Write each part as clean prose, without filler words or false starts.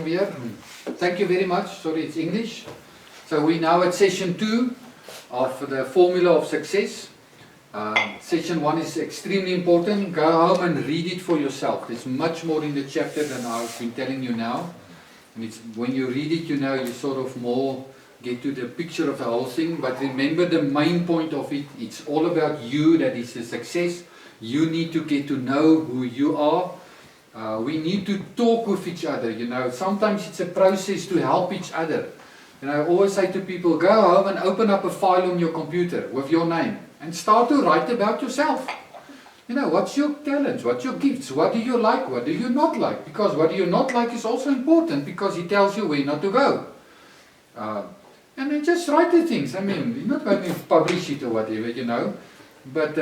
here. Thank you very much. Sorry, it's English. So we're now at session 2 of the formula of success. Session 1 is extremely important. Go home and read it for yourself. There's much more in the chapter than I've been telling you now. And it's, when you read it, you know, you sort of more get to the picture of the whole thing. But remember the main point of it. It's all about you. That is the success. You need to get to know who you are. We need to talk with each other, you know. Sometimes it's a process to help each other. You know, I always say to people, go home and open up a file on your computer with your name and start to write about yourself. You know, what's your talents, what's your gifts, what do you like, what do you not like? Because what do you not like is also important because it tells you where not to go. And then just write the things. I mean, you're not going to publish it or whatever, you know. But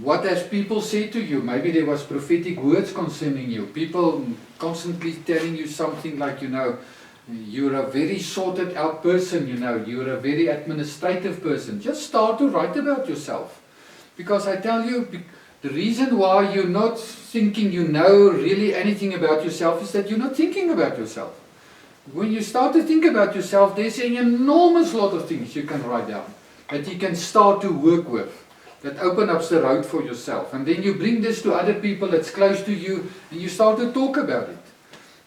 what has people said to you? Maybe there was prophetic words concerning you. People constantly telling you something like, you know, you're a very sorted out person, you know, you're a very administrative person. Just start to write about yourself. Because I tell you, the reason why you're not thinking you know really anything about yourself is that you're not thinking about yourself. When you start to think about yourself, there's an enormous lot of things you can write down that you can start to work with. That open up the road for yourself. And then you bring this to other people that's close to you and you start to talk about it.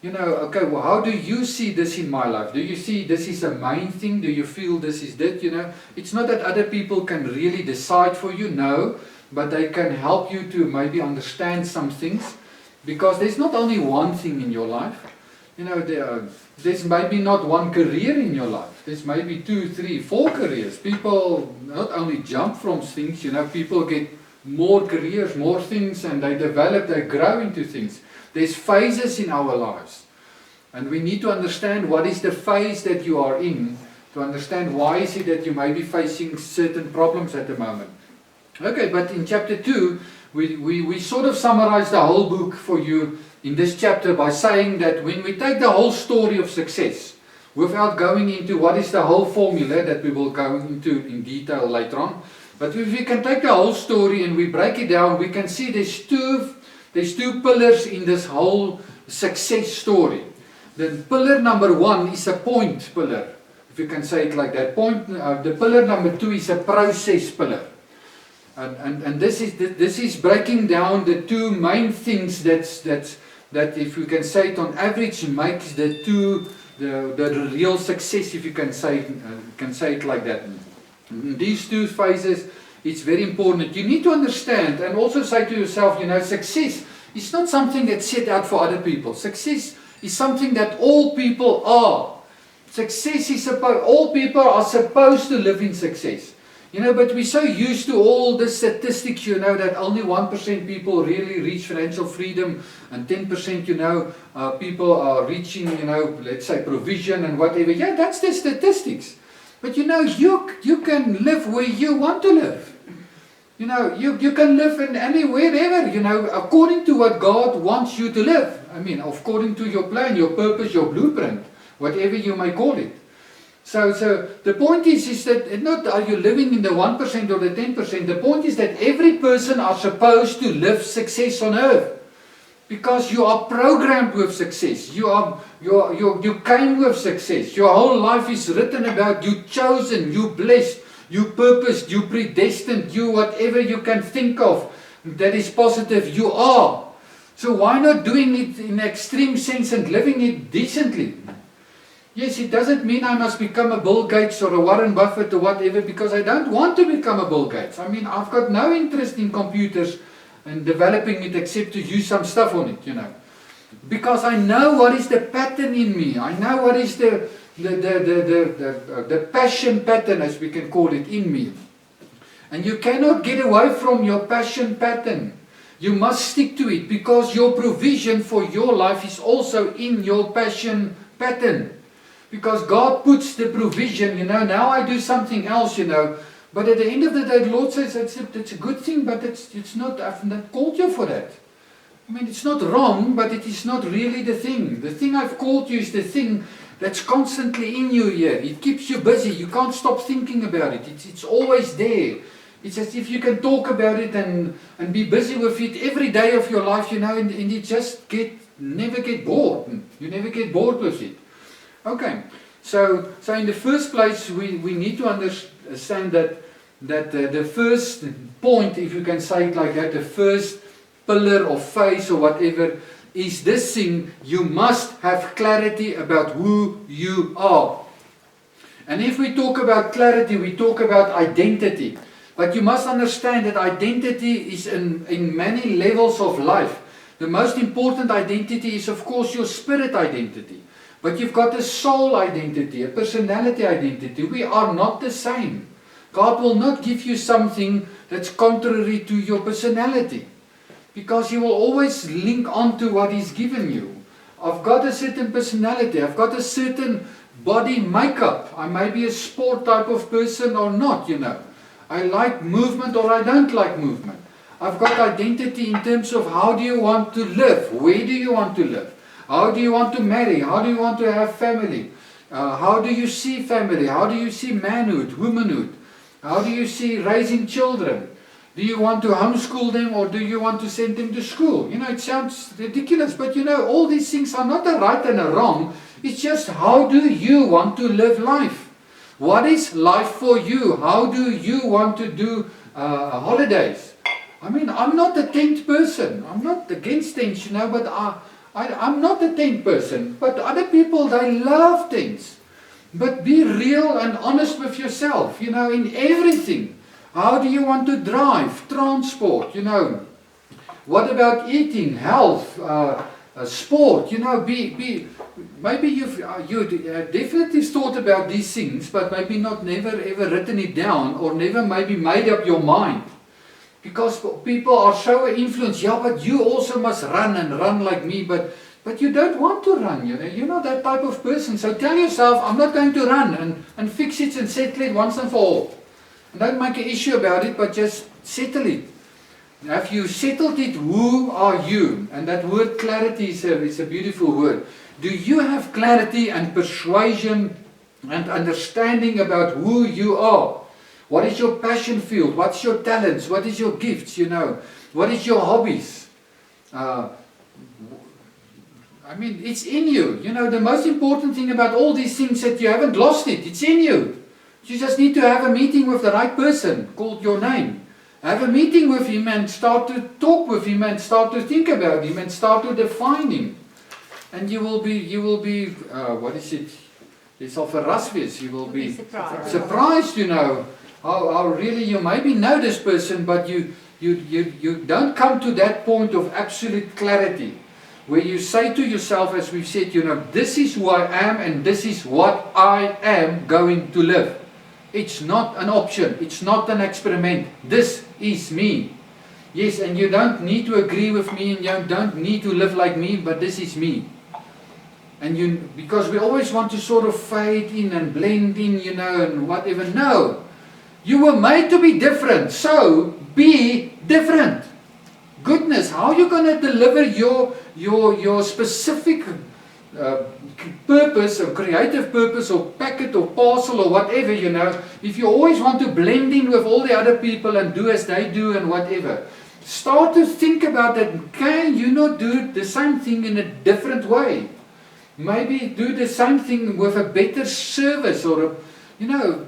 You know, okay, well, how do you see this in my life? Do you see this is a main thing? Do you feel this is that? You know, it's not that other people can really decide for you, no, but they can help you to maybe understand some things. Because there's not only one thing in your life. You know, there's maybe not one career in your life. There's maybe 2, 3, 4 careers. People not only jump from things, you know, people get more careers, more things, and they develop, they grow into things. There's phases in our lives. And we need to understand what is the phase that you are in, to understand why is it that you may be facing certain problems at the moment. Okay, but in chapter 2, we sort of summarize the whole book for you in this chapter by saying that when we take the whole story of success, without going into what is the whole formula that we will go into in detail later on, but if we can take the whole story and we break it down, we can see there's two pillars in this whole success story. The pillar number 1 is a point pillar, if you can say it like that. The pillar number 2 is a process pillar. And this is breaking down the two main things that if you can say it on average makes the real success, if you can say it like that. These two phases, it's very important. You need to understand and also say to yourself, you know, success is not something that's set out for other people. Success is something that all people are. Success is all people are supposed to live in success. You know, but we're so used to all the statistics, you know, that only 1% people really reach financial freedom and 10%, you know, people are reaching, you know, let's say provision and whatever. Yeah, that's the statistics. But you know, you can live where you want to live. You know, you can live in anywhere, wherever, you know, according to what God wants you to live. I mean, according to your plan, your purpose, your blueprint, whatever you may call it. So the point is that not are you living in the 1% or the 10%. The point is that every person are supposed to live success on earth. Because you are programmed with success. You came with success. Your whole life is written about you chosen, you blessed, you purposed, you predestined, you whatever you can think of that is positive, you are. So why not doing it in extreme sense and living it decently? Yes, it doesn't mean I must become a Bill Gates or a Warren Buffett or whatever, because I don't want to become a Bill Gates. I mean, I've got no interest in computers and developing it except to use some stuff on it, you know. Because I know what is the pattern in me. I know what is the passion pattern, as we can call it, in me. And you cannot get away from your passion pattern. You must stick to it, because your provision for your life is also in your passion pattern. Because God puts the provision, you know, now I do something else, you know. But at the end of the day, the Lord says it's a good thing, but it's not, I've not called you for that. I mean, it's not wrong, but it is not really the thing. The thing I've called you is the thing that's constantly in you here. It keeps you busy. You can't stop thinking about it. It's always there. It's as if you can talk about it and be busy with it every day of your life, you know, and you just get never get bored. You never get bored with it. Okay, so in the first place, we need to understand that the first point, if you can say it like that, the first pillar or phase or whatever, is this thing: you must have clarity about who you are. And if we talk about clarity, we talk about identity. But you must understand that identity is in many levels of life. The most important identity is, of course, your spirit identity. But you've got a soul identity, a personality identity. We are not the same. God will not give you something that's contrary to your personality, because He will always link on to what He's given you. I've got a certain personality. I've got a certain body makeup. I may be a sport type of person or not, you know. I like movement or I don't like movement. I've got identity in terms of how do you want to live? Where do you want to live? How do you want to marry? How do you want to have family? How do you see family? How do you see manhood, womanhood? How do you see raising children? Do you want to homeschool them or do you want to send them to school? You know, it sounds ridiculous, but you know, all these things are not a right and a wrong. It's just, how do you want to live life? What is life for you? How do you want to do holidays? I mean, I'm not a tent person. I'm not against tents, you know, but I'm not a tent person. But other people, they love tents. But be real and honest with yourself, you know, in everything. How do you want to drive? Transport, you know. What about eating, health, sport? You know, maybe you definitely thought about these things, but maybe never ever written it down, or never maybe made up your mind. Because people are so influenced. Yeah, but you also must run and run like me, but you don't want to run, you know. You're not that type of person. So tell yourself, I'm not going to run, and fix it and settle it once and for all. And don't make an issue about it, but just settle it. Have you settled it? Who are you? And that word clarity is a beautiful word. Do you have clarity and persuasion and understanding about who you are? What is your passion field? What's your talents? What is your gifts, you know? What is your hobbies? I mean, it's in you. You know, the most important thing about all these things that you haven't lost it. It's in you. You just need to have a meeting with the right person called your name. Have a meeting with him and start to talk with him and start to think about him and start to define him. And you will be, what is it? It's of a rasvis. You will be surprised, you know, how really you maybe know this person, but you don't come to that point of absolute clarity, where you say to yourself, as we've said, you know, this is who I am and this is what I am going to live. It's not an option. It's not an experiment. This is me. Yes, and you don't need to agree with me and you don't need to live like me, but this is me. And because we always want to sort of fade in and blend in, you know, and whatever. No. You were made to be different. So be different. Goodness, how are you going to deliver your specific purpose or creative purpose or packet or parcel or whatever, you know, if you always want to blend in with all the other people and do as they do and whatever? Start to think about that. Can you not do the same thing in a different way? Maybe do the same thing with a better service, or you know,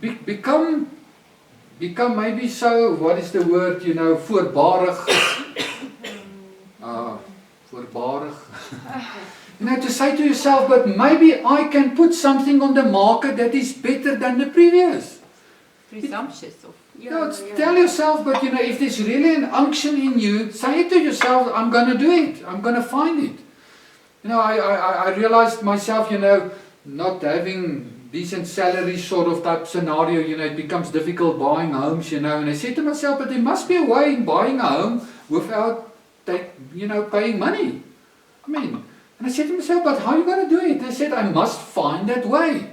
become maybe so, what is the word, you know, voorbarig. Voorbarig. You know, to say to yourself, but maybe I can put something on the market that is better than the previous. Presumptuous. Tell yourself, but you know, if there's really an unction in you, say it to yourself, I'm going to do it. I'm going to find it. You know, I realized myself, you know, not having decent salary sort of type scenario, you know, it becomes difficult buying homes, you know, and I said to myself, but there must be a way in buying a home without, you know, paying money. I mean, and I said to myself, but how are you going to do it? I said, I must find that way.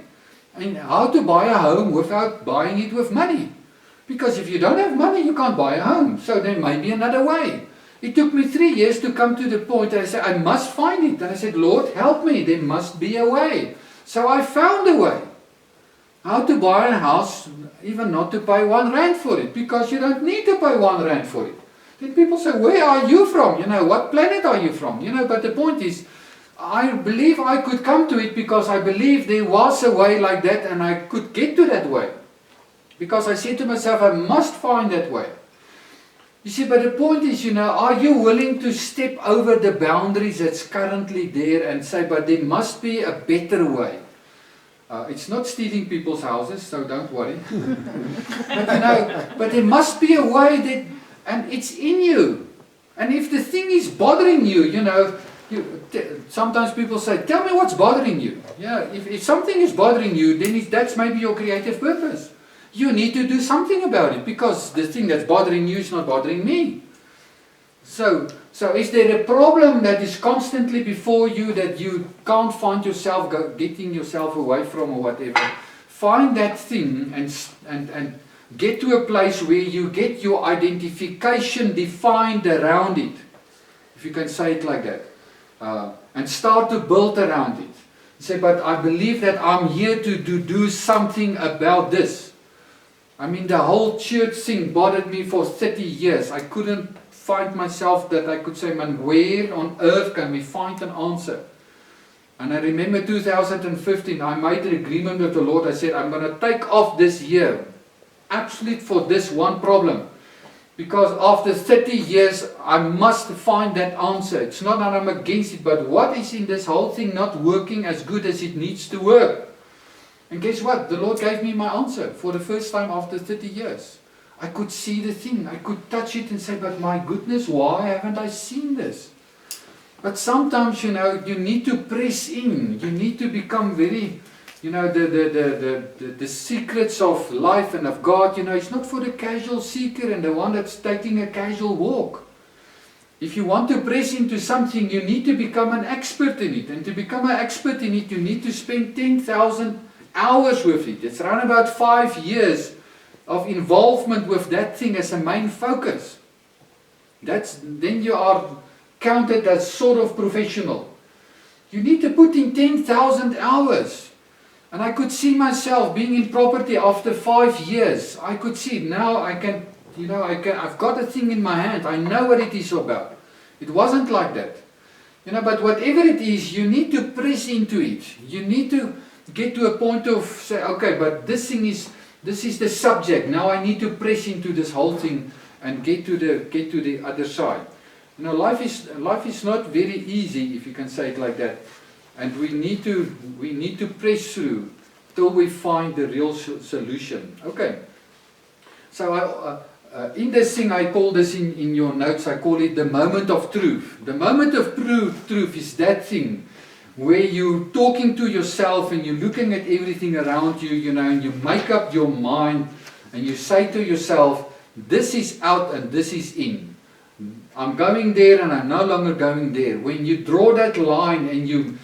And how to buy a home without buying it with money. Because if you don't have money, you can't buy a home. So there may be another way. It took me 3 years to come to the point that I said, I must find it. And I said, Lord, help me. There must be a way. So I found a way. How to buy a house, even not to pay 1 rand for it. Because you don't need to pay 1 rand for it. then people say, where are you from? You know, what planet are you from? You know, but the point is, I believe I could come to it because I believe there was a way like that and I could get to that way. Because I said to myself, I must find that way. You see, but the point is, you know, are you willing to step over the boundaries that's currently there and say, but there must be a better way? It's not stealing people's houses, so don't worry. But you know, but there must be a way that, and it's in you. And if the thing is bothering you, you know, sometimes people say, tell me what's bothering you. Yeah, if something is bothering you, then that's maybe your creative purpose. You need to do something about it because the thing that's bothering you is not bothering me. So is there a problem that is constantly before you that you can't find yourself getting yourself away from or whatever? Find that thing and get to a place where you get your identification defined around it. If you can say it like that. And start to build around it. Say, but I believe that I'm here to do something about this. I mean, the whole church thing bothered me for 30 years. I couldn't find myself that I could say, man, where on earth can we find an answer? And I remember 2015, I made an agreement with the Lord. I said, I'm going to take off this year, absolute for this one problem. Because after 30 years, I must find that answer. It's not that I'm against it, but what is in this whole thing not working as good as it needs to work? And guess what? The Lord gave me my answer for the first time after 30 years. I could see the thing. I could touch it and say, but my goodness, why haven't I seen this? But sometimes, you know, you need to press in. You need to become very, you know, the secrets of life and of God, you know, it's not for the casual seeker and the one that's taking a casual walk. If you want to press into something, you need to become an expert in it. And to become an expert in it, you need to spend 10,000 hours with it. It's around about 5 years of involvement with that thing as a main focus. Then you are counted as sort of professional. You need to put in 10,000 hours. And I could see myself being in property after 5 years. I could see now I can, you know, I've got a thing in my hand. I know what it is about. It wasn't like that. You know, but whatever it is, you need to press into it. You need to get to a point of say, okay, but this is the subject. Now I need to press into this whole thing and get to the other side. You know, life is not very easy, if you can say it like that. And we need to press through till we find the real solution. Okay. So in this thing, I call this in your notes, I call it the moment of truth. The moment of truth is that thing where you're talking to yourself and you're looking at everything around you, you know, and you make up your mind and you say to yourself, this is out and this is in. I'm going there and I'm no longer going there. When you draw that line and you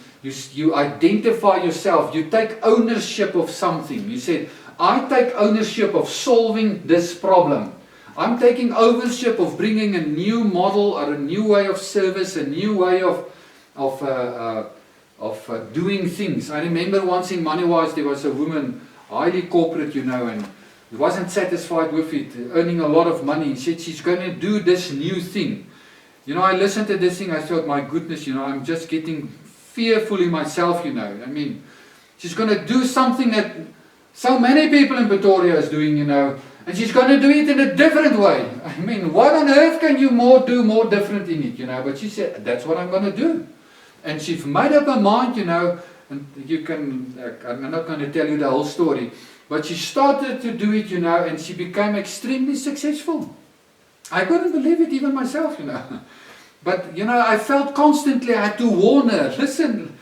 identify yourself, you take ownership of something. You said, I take ownership of solving this problem. I'm taking ownership of bringing a new model or a new way of service, a new way of doing things. I remember once in Moneywise there was a woman, highly corporate, you know, and wasn't satisfied with it, earning a lot of money. She said she's going to do this new thing. You know, I listened to this thing, I thought, my goodness, you know, I'm just getting fearful in myself, you know. I mean, she's going to do something that so many people in Pretoria is doing, you know, and she's going to do it in a different way. I mean, what on earth can you do more different in it, you know? But she said, that's what I'm going to do. And she's made up her mind, you know, and you can, I'm not going to tell you the whole story, but she started to do it, you know, and she became extremely successful. I couldn't believe it even myself, you know. But, you know, I felt constantly, I had to warn her, listen,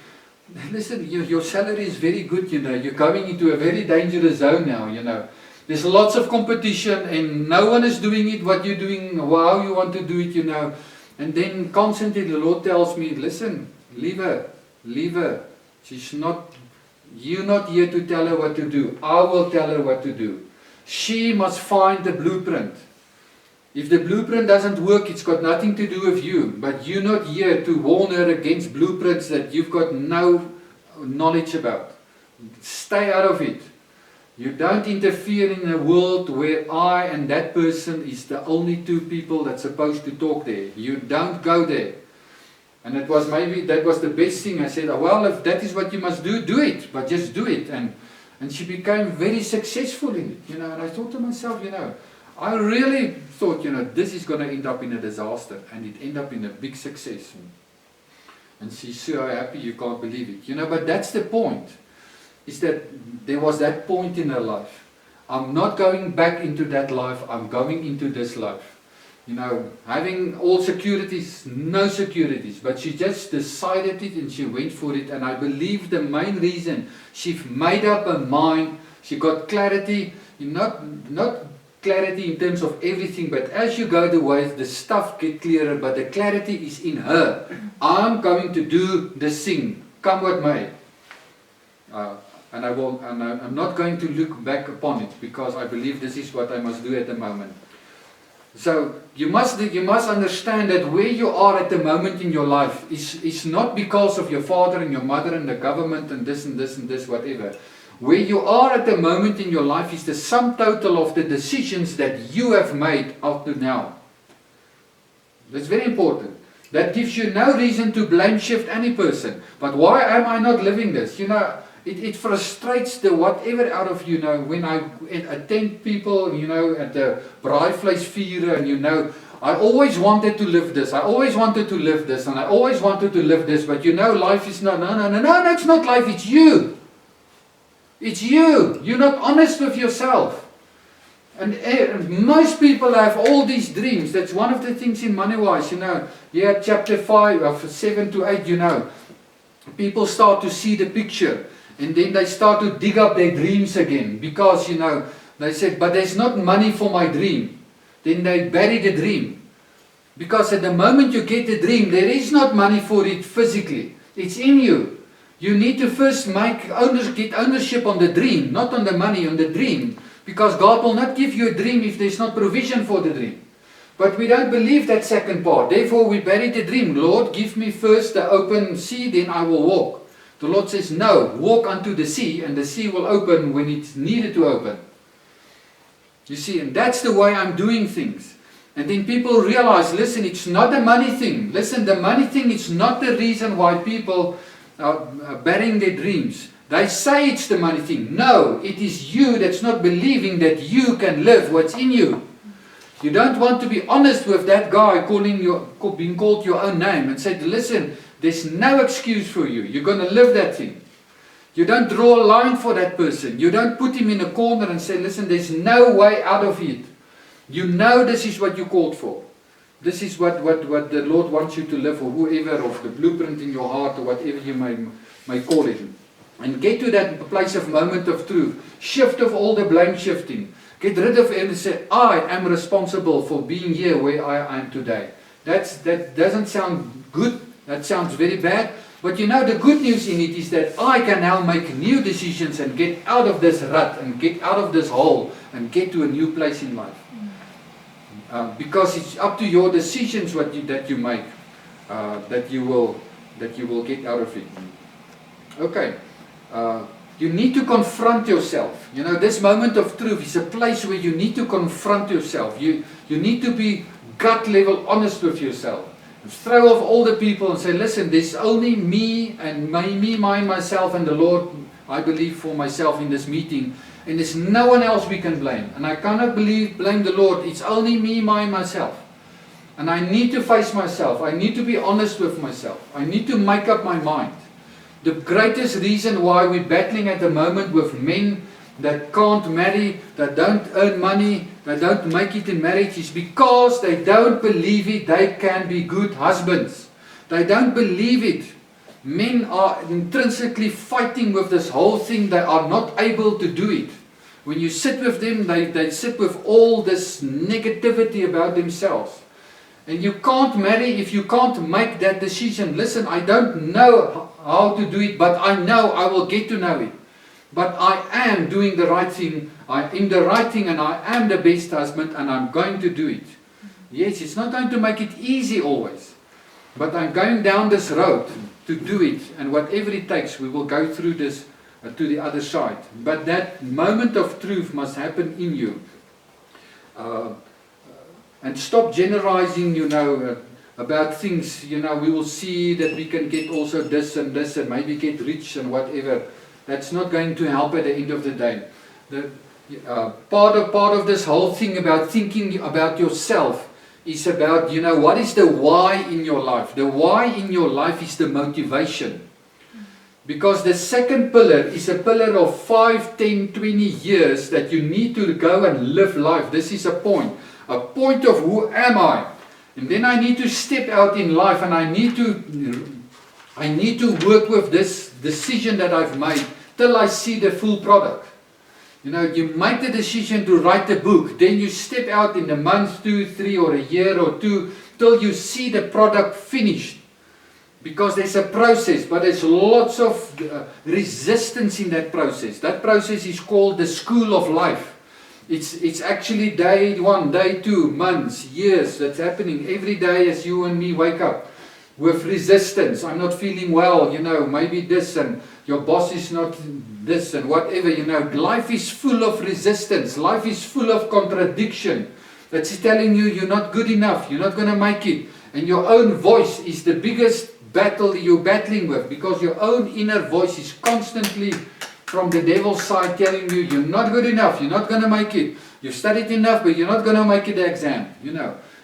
your salary is very good, you know, you're going into a very dangerous zone now, you know. There's lots of competition and no one is doing it, what you're doing, how you want to do it, you know. And then constantly the Lord tells me, listen, leave her. She's not, you're not here to tell her what to do. I will tell her what to do. She must find the blueprint. If the blueprint doesn't work, it's got nothing to do with you. But you're not here to warn her against blueprints that you've got no knowledge about. Stay out of it. You don't interfere in a world where I and that person is the only two people that's supposed to talk there. You don't go there. And it was maybe, that was the best thing. I said, oh, well, if that is what you must do, do it. But just do it. And she became very successful in it. You know, and I thought to myself, you know, I really thought, you know, this is going to end up in a disaster. And it ended up in a big success. And she's so happy you can't believe it. You know, but that's the point. Is that there was that point in her life. I'm not going back into that life. I'm going into this life. You know, having all securities, no securities. But she just decided it and she went for it. And I believe the main reason, she made up her mind. She got clarity. Not clarity in terms of everything, but as you go the way, the stuff get clearer, but the clarity is in her. I'm going to do this thing, come what may. And I'm not going to look back upon it, because I believe this is what I must do at the moment. So you must understand that where you are at the moment in your life is not because of your father and your mother and the government and this and this and this, whatever. Where you are at the moment in your life is the sum total of the decisions that you have made up to now. That's very important. That gives you no reason to blame shift any person. But why am I not living this? You know, it frustrates the whatever out of, you know, when I attend people, you know, at the Braaivleisviere, and you know, I always wanted to live this, I always wanted to live this, and I always wanted to live this, but you know, life is not, no, it's not life, it's you. It's you. You're not honest with yourself. And most people have all these dreams. That's one of the things in Moneywise, you know, here chapter 5, of 7 to 8, you know, people start to see the picture. And then they start to dig up their dreams again. Because, you know, they said, but there's not money for my dream. Then they bury the dream. Because at the moment you get the dream, there is not money for it physically. It's in you. You need to first get ownership on the dream, not on the money, on the dream. Because God will not give you a dream if there's not provision for the dream. But we don't believe that second part. Therefore we bury the dream. Lord, give me first the open sea, then I will walk. The Lord says, no, walk unto the sea, and the sea will open when it's needed to open. You see, and that's the way I'm doing things. And then people realize, listen, it's not a money thing. Listen, the money thing is not the reason why people are burying their dreams. They say it's the money thing. No, it is you that's not believing that you can live what's in you. You don't want to be honest with that guy being called your own name and say, listen, there's no excuse for you. You're going to live that thing. You don't draw a line for that person. You don't put him in a corner and say, listen, there's no way out of it. You know this is what you called for. This is what the Lord wants you to live, or whoever, of the blueprint in your heart, or whatever you may call it. And get to that place of moment of truth. Shift of all the blame shifting. Get rid of it and say, I am responsible for being here where I am today. That doesn't sound good. That sounds very bad. But you know, the good news in it is that I can now make new decisions and get out of this rut and get out of this hole and get to a new place in life. Because it's up to your decisions that you make, that you will get out of it. Okay. You need to confront yourself. You know, this moment of truth is a place where you need to confront yourself. You need to be gut level honest with yourself. Throw off all the people and say, listen, there's only me and myself and the Lord, I believe, for myself in this meeting. And there's no one else we can blame. And I cannot blame the Lord. It's only me, myself. And I need to face myself. I need to be honest with myself. I need to make up my mind. The greatest reason why we're battling at the moment with men that can't marry, that don't earn money, that don't make it in marriage, is because they don't believe it, they can be good husbands. They don't believe it. Men are intrinsically fighting with this whole thing. They are not able to do it. When you sit with them, they sit with all this negativity about themselves. And you can't marry if you can't make that decision. Listen, I don't know how to do it, but I know I will get to know it. But I am doing the right thing. I am the right thing, and I am the best husband, and I'm going to do it. Yes, it's not going to make it easy always. But I'm going down this road to do it, and whatever it takes, we will go through this to the other side. But that moment of truth must happen in you. And stop generalizing, about things. We will see that we can get also this and maybe get rich and whatever. That's not going to help at the end of the day. Part of this whole thing about thinking about yourself is about, what is the why in your life? The why in your life is the motivation. Because the second pillar is a pillar of 5, 10, 20 years that you need to go and live life. This is a point of who am I? And then I need to step out in life, and I need to work with this decision that I've made till I see the full product. You make the decision to write a book, then you step out in a month, 2, 3, or a year or 2, till you see the product finished. Because there's a process, but there's lots of resistance in that process. That process is called the school of life. It's actually day 1, day 2, months, years. That's happening every day as you and me wake up with resistance. I'm not feeling well, maybe this, and your boss is not this, and whatever, Life is full of resistance. Life is full of contradiction. That's telling you you're not good enough, you're not going to make it. And your own voice is the biggest battle you're battling with, because your own inner voice is constantly from the devil's side telling you you're not good enough, you're not going to make it, you've studied enough but you're not going to make it the exam.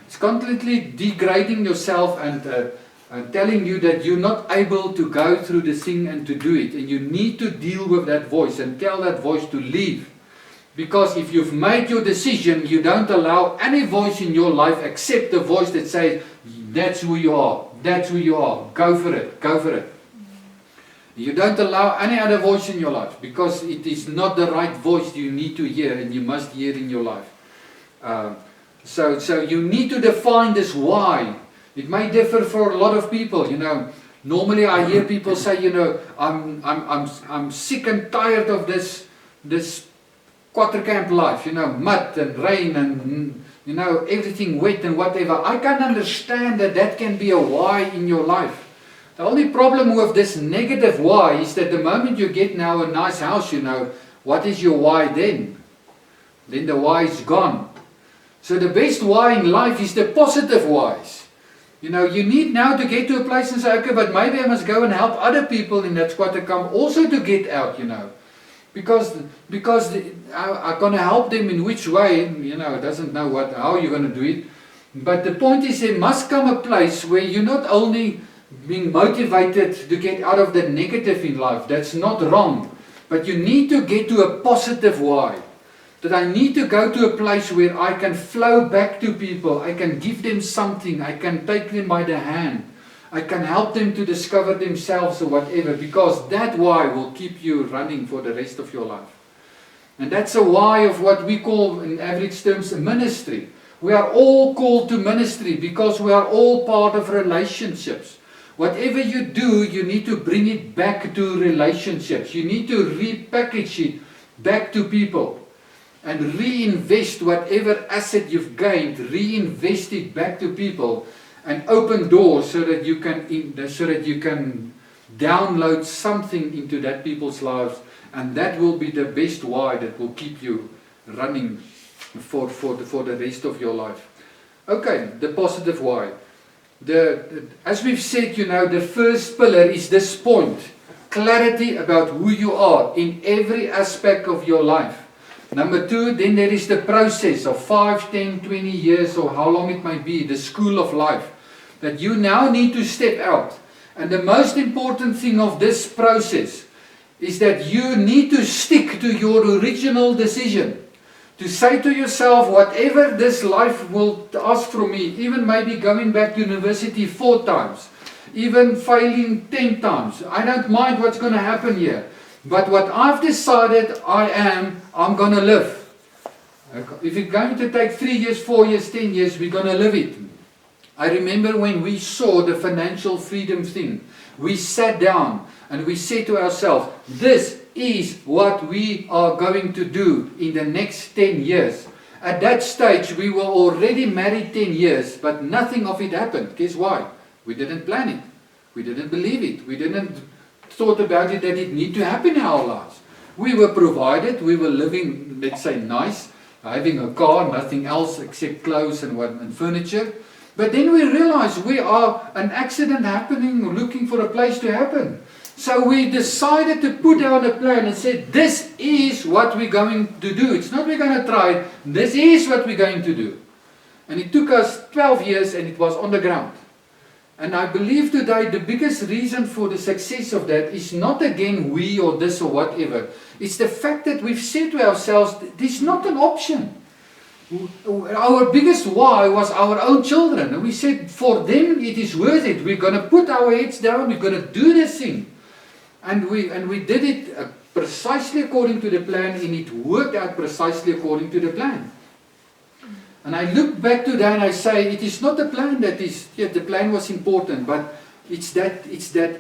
It's constantly degrading yourself and telling you that you're not able to go through the thing and to do it, and you need to deal with that voice and tell that voice to leave. Because if you've made your decision, you don't allow any voice in your life except the voice that says, that's who you are, that's who you are, go for it, go for it. You don't allow any other voice in your life, because it is not the right voice you need to hear and you must hear in your life. So you need to define this why. It may differ for a lot of people, Normally I hear people say, I'm sick and tired of this Quatercamp life, mud and rain and, everything wet and whatever. I can understand that can be a why in your life. The only problem with this negative why is that the moment you get now a nice house, what is your why then? Then the why is gone. So the best why in life is the positive whys. You need now to get to a place and say, okay, but maybe I must go and help other people in that Quatercamp also to get out, Because I'm going to help them in which way, doesn't know how you're going to do it. But the point is, there must come a place where you're not only being motivated to get out of the negative in life. That's not wrong. But you need to get to a positive why. That I need to go to a place where I can flow back to people. I can give them something. I can take them by the hand. I can help them to discover themselves or whatever. Because that why will keep you running for the rest of your life. And that's a why of what we call in average terms ministry. We are all called to ministry because we are all part of relationships. Whatever you do, you need to bring it back to relationships. You need to repackage it back to people. And reinvest whatever asset you've gained, reinvest it back to people. And open doors so that you can download something into that people's lives. And that will be the best why that will keep you running for the rest of your life. Okay, the positive why. As we've said, the first pillar is this point. Clarity about who you are in every aspect of your life. Number 2, then there is the process of 5, 10, 20 years or how long it might be, the school of life. That you now need to step out. And the most important thing of this process is that you need to stick to your original decision. To say to yourself, whatever this life will ask from me, even maybe going back to university 4 times, even failing 10 times, I don't mind what's going to happen here. But what I've decided I'm going to live. If it's going to take 3 years, 4 years, 10 years, we're going to live it. I remember when we saw the financial freedom thing, we sat down and we said to ourselves, this is what we are going to do in the next 10 years. At that stage, we were already married 10 years, but nothing of it happened. Guess why? We didn't plan it. We didn't believe it. We didn't thought about it that it need to happen in our lives. We were provided, we were living, let's say, nice, having a car, nothing else except clothes and furniture. But then we realized we are an accident happening, looking for a place to happen. So we decided to put down a plan and said, this is what we're going to do. It's not we're going to try it, this is what we're going to do. And it took us 12 years and it was on the ground. And I believe today the biggest reason for the success of that is not again we or this or whatever. It's the fact that we've said to ourselves, this is not an option. Our biggest why was our own children. And we said, for them it is worth it. We're going to put our heads down, we're going to do this thing. And we did it precisely according to the plan, and it worked out precisely according to the plan. And I look back to that and I say, it is not the plan that is, yeah, the plan was important, but it's that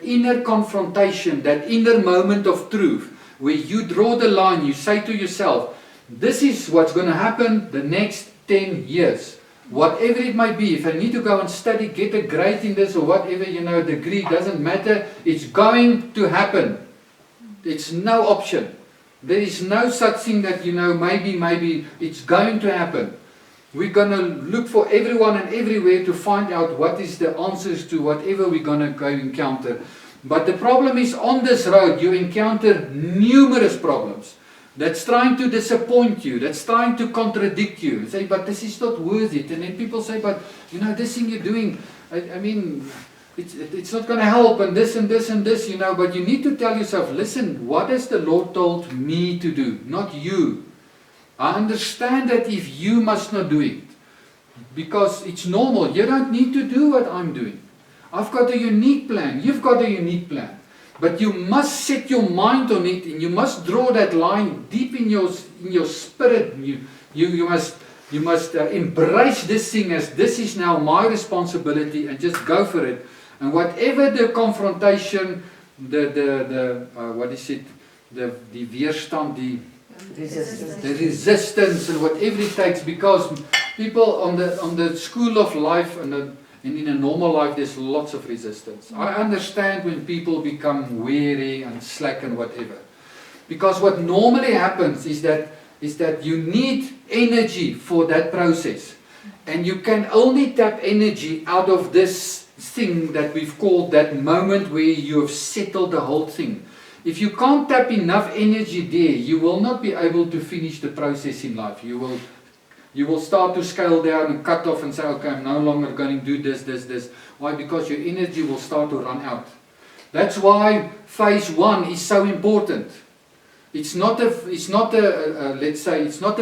inner confrontation, that inner moment of truth, where you draw the line, you say to yourself, this is what's going to happen the next 10 years. Whatever it might be, if I need to go and study, get a grade in this or whatever, degree, doesn't matter, it's going to happen. It's no option. There is no such thing that, maybe, it's going to happen. We're going to look for everyone and everywhere to find out what is the answers to whatever we're going to go encounter. But the problem is, on this road you encounter numerous problems that's trying to disappoint you, that's trying to contradict you. You say, but this is not worth it. And then people say, but this thing you're doing, it's not going to help, and this and this and this, but you need to tell yourself, listen, what has the Lord told me to do, not you. I understand that if you must not do it, because it's normal. You don't need to do what I'm doing. I've got a unique plan. You've got a unique plan. But you must set your mind on it, and you must draw that line deep in your spirit. You must embrace this thing as this is now my responsibility, and just go for it. And whatever the confrontation, the weerstand, the resistance and whatever it takes, because people on the school of life and in a normal life there's lots of resistance. I understand when people become weary and slack and whatever, because what normally happens is that you need energy for that process, and you can only tap energy out of this thing that we've called that moment where you have settled the whole thing. If you can't tap enough energy there, you will not be able to finish the process in life. You will start to scale down and cut off and say, okay, I'm no longer going to do this. Why? Because your energy will start to run out. That's why phase 1 is so important. It's not a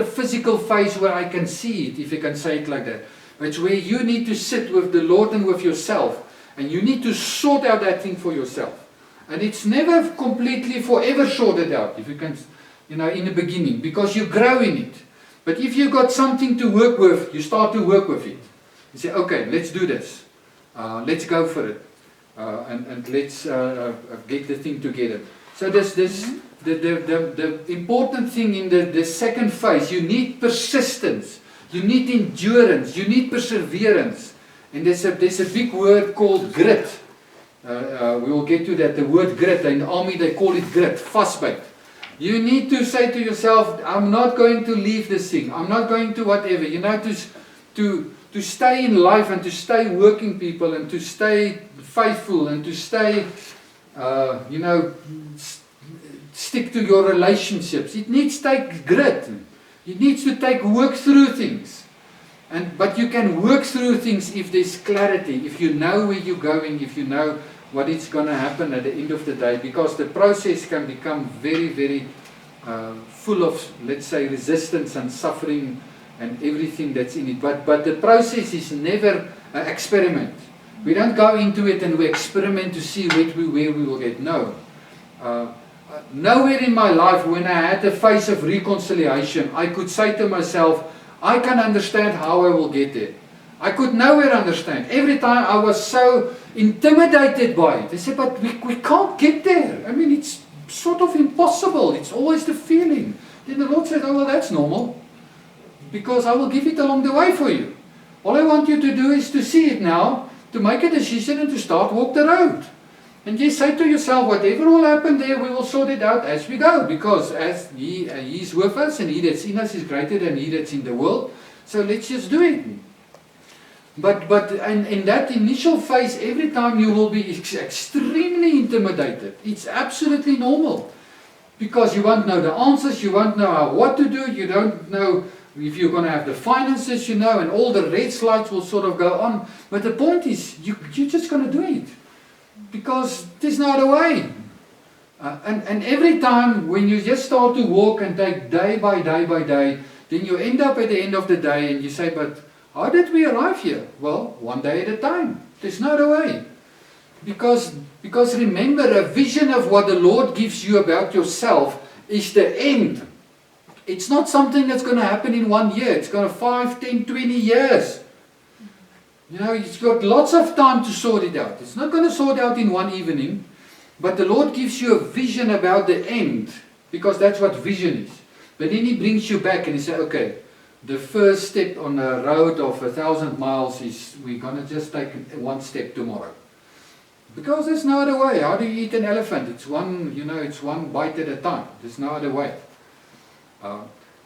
physical phase where I can see it, if you can say it like that. It's where you need to sit with the Lord and with yourself, and you need to sort out that thing for yourself. And it's never completely forever sorted out, if you can, in the beginning, because you grow in it. But if you've got something to work with, you start to work with it. You say, okay, let's do this. Let's go for it. And let's get the thing together. So the important thing in the second phase, you need persistence. You need endurance. You need perseverance. And there's a big word called grit. We will get to that. The word grit, in the army they call it grit, vasbyt. You need to say to yourself, I'm not going to leave this thing. I'm not going to whatever. To stay in life and to stay working people and to stay faithful and to stay, stick to your relationships. It needs to take grit. It needs to take work through things. But you can work through things if there's clarity, if you know where you're going, if you know what is going to happen at the end of the day, because the process can become very, very full of, let's say, resistance and suffering and everything that's in it. But the process is never an experiment. We don't go into it and we experiment to see where we will get. No. Nowhere in my life when I had a phase of reconciliation, I could say to myself, I can understand how I will get there. I could nowhere understand. Every time I was so intimidated by it. I said, but we can't get there. I mean, it's sort of impossible. It's always the feeling. Then the Lord said, oh, well, that's normal. Because I will give it along the way for you. All I want you to do is to see it now, to make a decision and to start walk the road. And just say to yourself, whatever will happen there, we will sort it out as we go. Because as He is with us, and He that's in us is greater than He that's in the world. So let's just do it. But in that initial phase, every time you will be extremely intimidated. It's absolutely normal. Because you won't know the answers, you won't know what to do, you don't know if you're going to have the finances, and all the red lights will sort of go on. But the point is, you're just going to do it. Because there's no other way. And every time when you just start to walk and take day by day by day, then you end up at the end of the day and you say, but how did we arrive here? Well, one day at a time. There's no other way. Because remember, a vision of what the Lord gives you about yourself is the end. It's not something that's going to happen in 1 year. It's going to 5, 10, 20 years. You've got lots of time to sort it out. It's not going to sort out in one evening. But the Lord gives you a vision about the end. Because that's what vision is. But then He brings you back and He says, okay, the first step on a road of 1,000 miles is we're going to just take one step tomorrow. Because there's no other way. How do you eat an elephant? It's one bite at a time. There's no other way.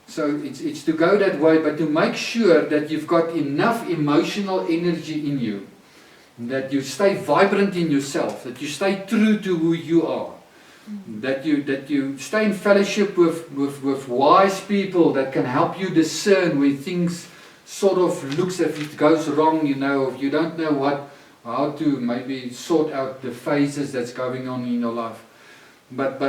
So it's to go that way, but to make sure that you've got enough emotional energy in you, that you stay vibrant in yourself, that you stay true to who you are, that you stay in fellowship with wise people that can help you discern when things sort of looks as if it goes wrong, if you don't know how to maybe sort out the phases that's going on in your life. But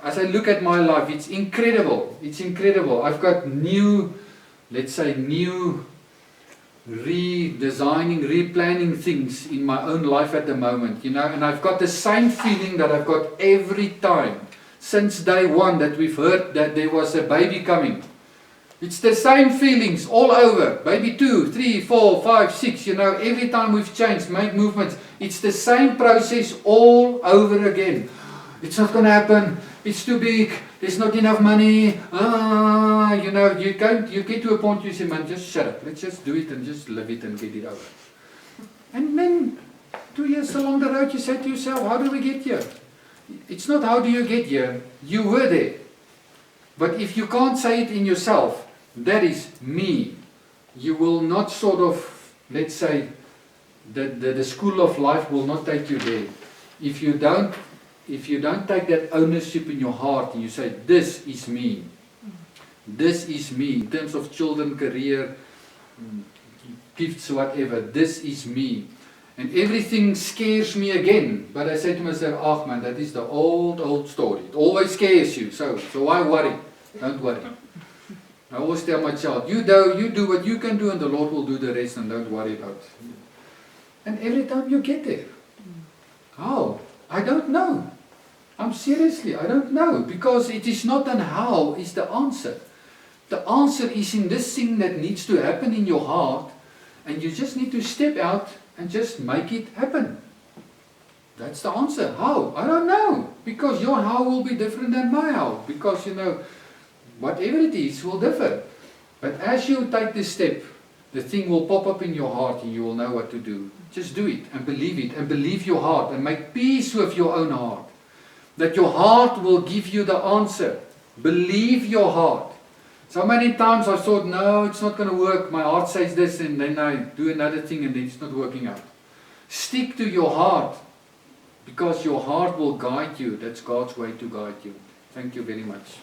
as I look at my life, it's incredible. It's incredible. I've got new redesigning, replanning things in my own life at the moment, and I've got the same feeling that I've got every time since day one that we've heard that there was a baby coming. It's the same feelings all over. Baby 2, 3, 4, 5, 6, every time we've changed, made movements, it's the same process all over again. It's not going to happen. It's too big. There's not enough money. You get to a point you say, man, just shut up. Let's just do it and just live it and get it over. And then 2 years along the road, you say to yourself, how do we get here? It's not how do you get here. You were there. But if you can't say it in yourself, that is me. You will not sort of, let's say, the school of life will not take you there. If you don't take that ownership in your heart and you say, this is me. This is me. In terms of children, career, gifts, whatever. This is me. And everything scares me again. But I say to myself, oh man, that is the old story. It always scares you. So why worry? Don't worry. I always tell my child, you do what you can do and the Lord will do the rest, and don't worry about it. And every time you get there. How? I don't know. I don't know. Because it is not an how, it's the answer. The answer is in this thing that needs to happen in your heart, and you just need to step out and just make it happen. That's the answer. How? I don't know. Because your how will be different than my how. Because, whatever it is will differ. But as you take this step, the thing will pop up in your heart and you will know what to do. Just do it and believe your heart and make peace with your own heart. That your heart will give you the answer. Believe your heart. So many times I thought, no, it's not going to work. My heart says this, and then I do another thing and then it's not working out. Stick to your heart, because your heart will guide you. That's God's way to guide you. Thank you very much.